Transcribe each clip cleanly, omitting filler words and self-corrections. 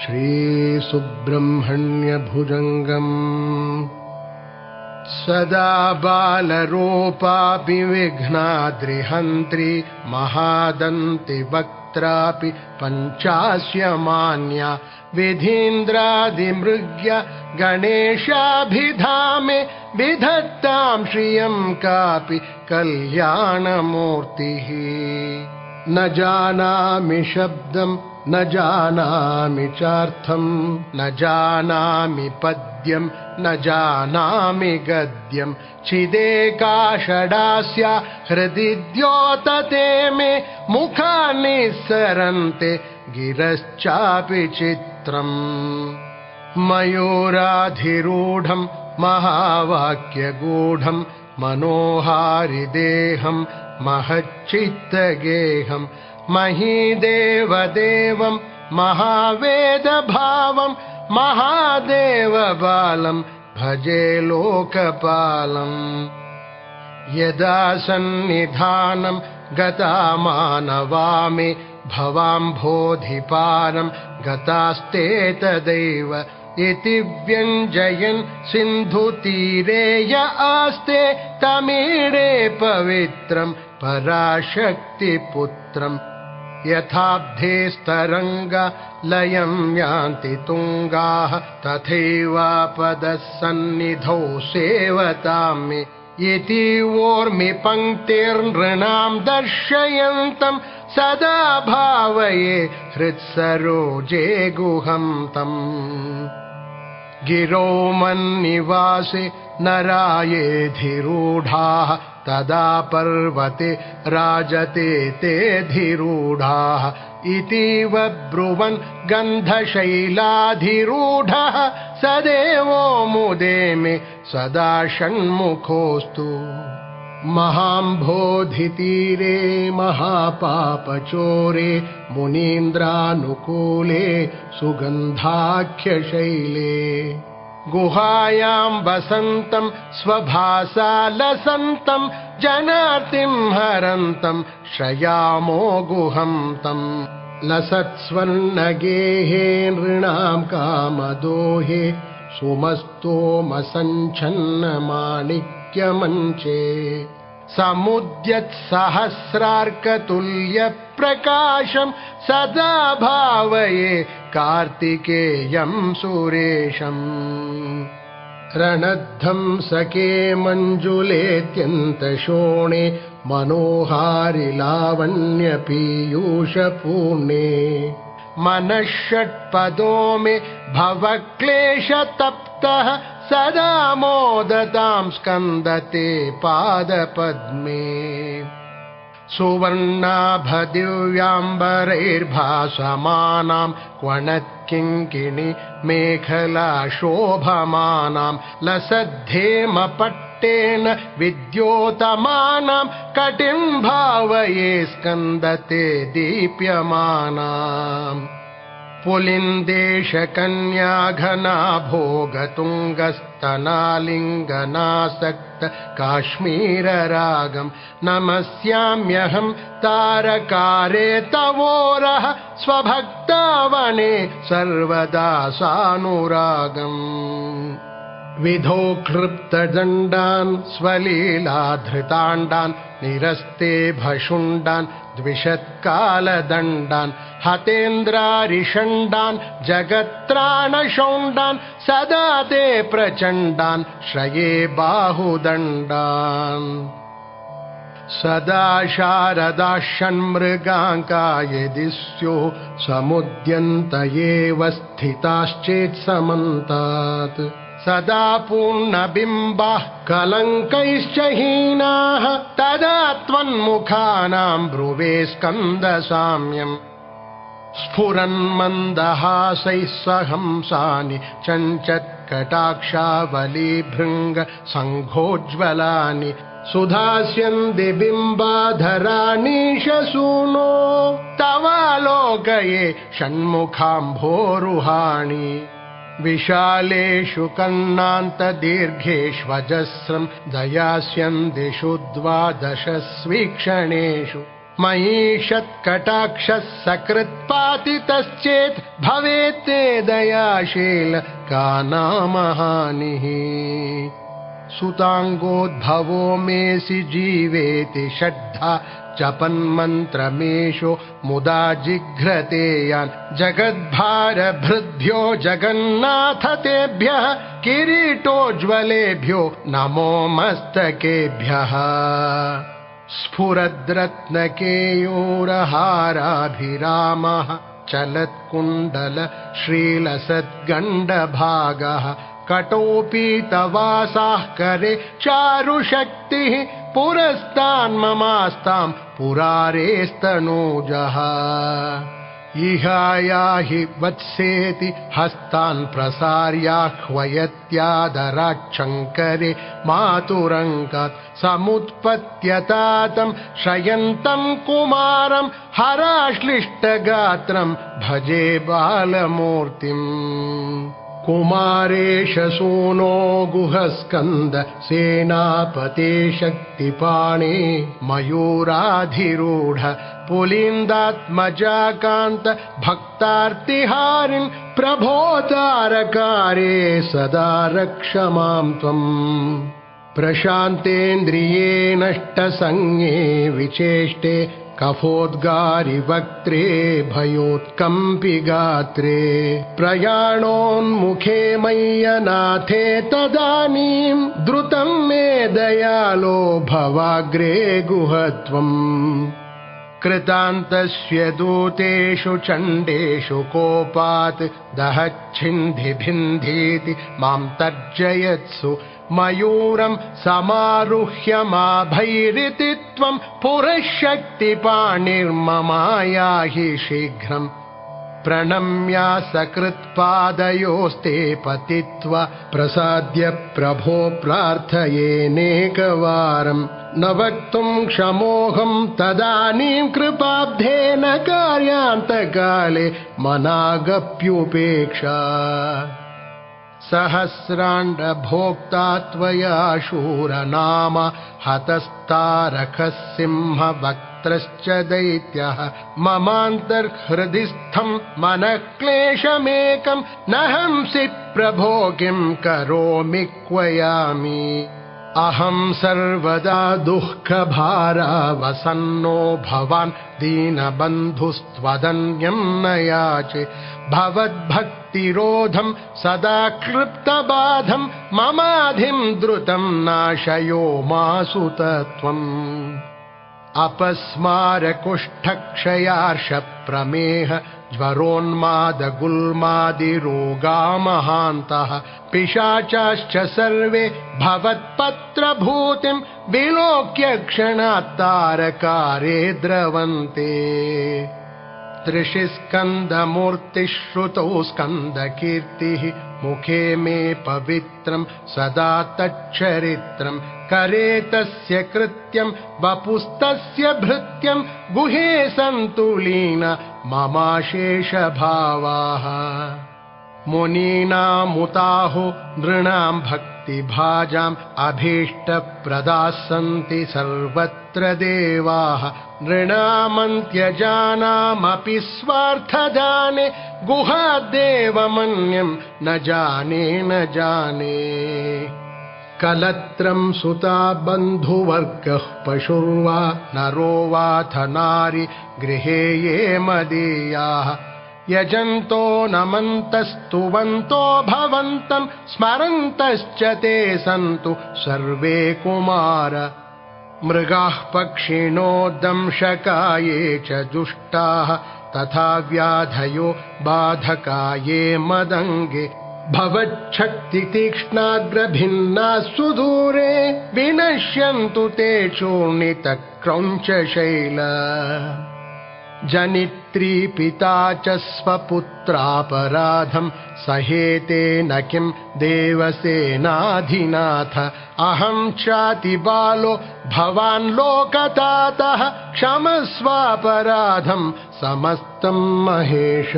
श्रीसुब्रह्मण्यभुजङ्गम् सदा बालरूपापि विघ्नाद्रिहन्त्री महादन्तिवक्त्रापि पञ्चास्यमान्या विधीन्द्रादिमृग्य गणेशाभिधामे विधत्तां श्रियं कापि कल्याणमूर्तिः। न जानामि शब्दं न जानामि चार्थं न जानामि पद्यं न जानामि गद्यं चिदेकाषडास्या हृदि द्योतते मे मुखानि सरन्ते गिरश्चापि चित्रम्। मयूराधिरूढं महावाक्यगूढं मनोहारिदेहं महच्चित्तगेहं महीदेवदेवं महावेदभावं महादेवबालं भजे लोकपालम्। यदा सन्निधानं गतामानवामि भवाम्भोधिपारं गतास्ते तदैव इति व्यञ्जयन् सिन्धुतीरे य आस्ते तमीरे पवित्रं पराशक्तिपुत्रम्। यथाब्धेस्तरङ्गा लयं यान्ति तुङ्गाः तथैवापदः सन्निधौ सेवतामि इति वोर्मि पङ्क्तिर्नृणां दर्शयन्तं सदा भावये हृत्सरोजे गुहं तम्। गिरौ मन्निवासे नरायेऽधिरूढाः तदा पर्वते राजते तेऽधिरूढाः इतीव ब्रुवन् गन्धशैलाधिरूढः सदेवो मुदे मे सदा षण्मुखोऽस्तु। महाम्भोधितीरे महापापचोरे मुनीन्द्रानुकूले सुगन्धाख्यशैले गुहायां वसन्तं स्वभासालसन्तं जनार्तिं हरन्तं श्रयामो गुहं तम्। लसत्स्वर्णगेहे नृणां कामदोहे सुमस्तोमसञ्छन्नमाणिक्यमञ्चे समुद्यत्सहस्रार्कतुल्यप्रकाशं सदा भावये कार्तिकेयं सुरेशम्। रणध्वंसके मञ्जुलेऽत्यन्तशोणे मनोहारि लावण्यपीयूषपूर्णे मनःषट्पदो मे भवक्लेशतप्तः सदा मोदतां स्कन्दते पादपद्मे। सुवर्णाभदिव्याम्बरैर्भासमानां क्वणत्किङ्किणी मेखला शोभमानां लसद्धेमपट्टेन विद्योतमानां कटिं भावये स्कन्दते दीप्यमानाम्। पुलिन्देशकन्याघना भोगतुङ्गस्तनालिङ्गनासक्त काश्मीररागं नमस्याम्यहं तारकारे तवोरः स्वभक्तावने सर्वदा सानुरागम्। विधौ क्लृप्तदण्डान् स्वलीलाधृताण्डान् निरस्ते भशुण्डान् द्विषत्कालदण्डान् हतेन्द्रारिषण्डान् जगत्त्राणशौण्डान् सदा ते प्रचण्डान् श्रये बाहुदण्डान्। सदा शारदा षण्मृगाङ्का यदि स्युः समुद्यन्त एव स्थिताश्चेत्समन्तात् सदा पूर्णबिम्बाः कलङ्कैश्च हीनाः तदा त्वन्मुखानां ब्रुवे स्कन्दसाम्यम्। स्फुरन्मन्दहासैः सहंसानि चञ्चत्कटाक्षावलीभृङ्ग सङ्घोज्ज्वलानि सुधास्यन्ति बिम्बाधराणीशसूनो तवालोकये षण्मुखाम्भोरुहाणि। विशालेषु कर्णान्तदीर्घेष्वजस्रं दयास्यन्दिषु द्वादशस्वीक्षणेषु महीषत्कटाक्षः सकृत्पातितश्चेत् भवेत्ते दयाशील का नामहानिः सुताङ्गोद्भवो मेऽसि जीवेति षड्धा जपन्मन्त्रमेषो मुदा जिघ्रते यान् जगद्भारभृद्भ्यो जगन्नाथ तेभ्यः किरीटोज्ज्वलेभ्यो नमो मस्तकेभ्यः स्फुरद्रत्नकेयूरहाराभिरामः चलत्कुण्डल श्रीलसद्गण्डभागः कटोपीतवासाः करे चारुशक्तिः पुरस्तान्ममास्तां पुरारेस्तनूजः इहायाहि वत्सेति हस्तान् प्रसार्याह्वयत्यादराच्छङ्करे मातुरङ्गात् समुत्पत्यतातं शयन्तं कुमारं हराश्लिष्टगात्रं भजे बालमूर्तिम् कुमारेश सूनो गुहस्कन्द सेनापते शक्तिपाणे मयूराधिरूढ पुलिन्दात्मजाकान्त भक्तार्तिहारिन् प्रभो तारकारे सदा रक्ष मां त्वम् प्रशान्तेन्द्रिये नष्टसंज्ञे विचेष्टे कफोद्गारि वक्त्रे भयोत्कम्पि गात्रे प्रयाणोन्मुखे मय्यनाथे तदानीं द्रुतं मे दयालो भवाग्रे गुहत्वम् कृतान्तस्य दूतेषु चण्डेषु कोपात् दहच्छिन्धिभिन्धीति मां तर्जयत्सु मयूरं समारुह्य माभैरिति त्वं पुरःशक्तिपाणिर्ममायाहि शीघ्रम् प्रणम्या सकृत्पादयोस्ते पतित्वा प्रसाद्य प्रभो प्रार्थयेनेकवारम् न वक्तुं क्षमोऽहं तदानीं कृपाब्धेन कार्यान्तकाले मनागप्युपेक्षा सहस्राण्डभोक्ता त्वया शूरनाम हतस्तारकः सिंहवक्त्रश्च दैत्यः ममान्तर्हृदिस्थं मनक्लेशमेकं न हंसि प्रभो किं करोमि क्वयामि अहं सर्वदा दुःखभारावसन्नो भवान् दीनबन्धुस्त्वदन्यं न याचे भवद्भक्तिरोधं सदा क्लृप्तबाधं ममाधिं द्रुतं नाशयो मासुत त्वम् अपस्मारकुष्ठक्षयार्षप्रमेह ज्वरोन्मादगुल्मादिरोगा महान्तः पिशाचाश्च सर्वे भवत्पत्रभूतिं विलोक्य क्षणात् तारकारे द्रवन्ते त्रिशिस्कन्दमूर्तिः श्रुतौ स्कन्दकीर्तिः मुखे मे पवित्रं सदा तच्चरित्रं करे तस्य कृत्यं वपुस्तस्य भृत्यं गुहे सन्तुलीन ममाशेषभावाः मुनीनामुताहो नृणां भक्तिभाजाम् अभीष्टप्रदाः सन्ति सर्वत्र देवाः नृणामन्त्यजानामपि स्वार्थदाने गुहाद्देवमन्यं न जाने कलत्रं सुता बन्धुवर्गः पशुर्वा नरो वाथ नारी गृहे ये मदीयाः यजन्तो नमन्तस्तुवन्तो भवन्तं स्मरन्तश्च ते सन्तु सर्वे कुमार मृगाः पक्षिणो दंशकाये च जुष्टाः तथा व्याधयो बाधकाये मदङ्गे भवच्छक्तितीक्ष्णाग्रभिन्नाः सुदूरे विनश्यन्तु ते चूर्णितक्रौञ्चशैल जनित्री पिता च स्वपुत्रापराधं सहेते न किं देवसेनाधिनाथ अहं चातिबालो भवान् लोकतातः क्षमस्वापराधं समस्तं महेश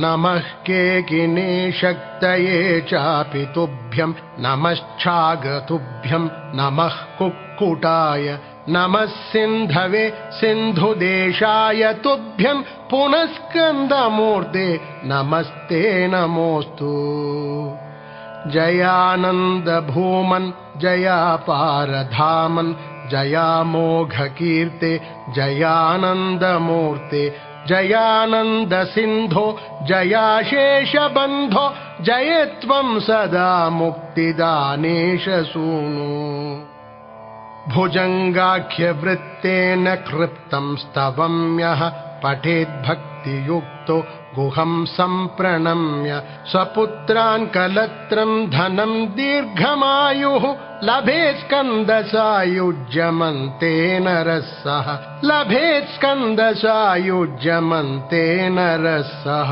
नमः केकिने शक्तये चापि तुभ्यं नमश्चागतुभ्यं नमः कुक्कुटाय नमः सिन्धवे सिन्धुदेशाय तुभ्यं पुनः स्कन्दमूर्ते नमस्ते नमोऽस्तु। जयानन्द भूमन् जयापारधामन् जयामोघकीर्ते जयानन्दमूर्ते जयानन्द सिन्धो जयाशेषबन्धो जय त्वं सदा मुक्तिदानेश सूनु। भुजङ्गाख्यवृत्तेन कृप्तं स्तवं यः पठेद्भक्तियुक्तो गुहं सम्प्रणम्य स्वपुत्रान् कलत्रं धनं दीर्घमायुः लभेत् स्कन्दसायुज्यमन्तेन रसः लभेत् स्कन्दसायुज्यमन्तेन रसः।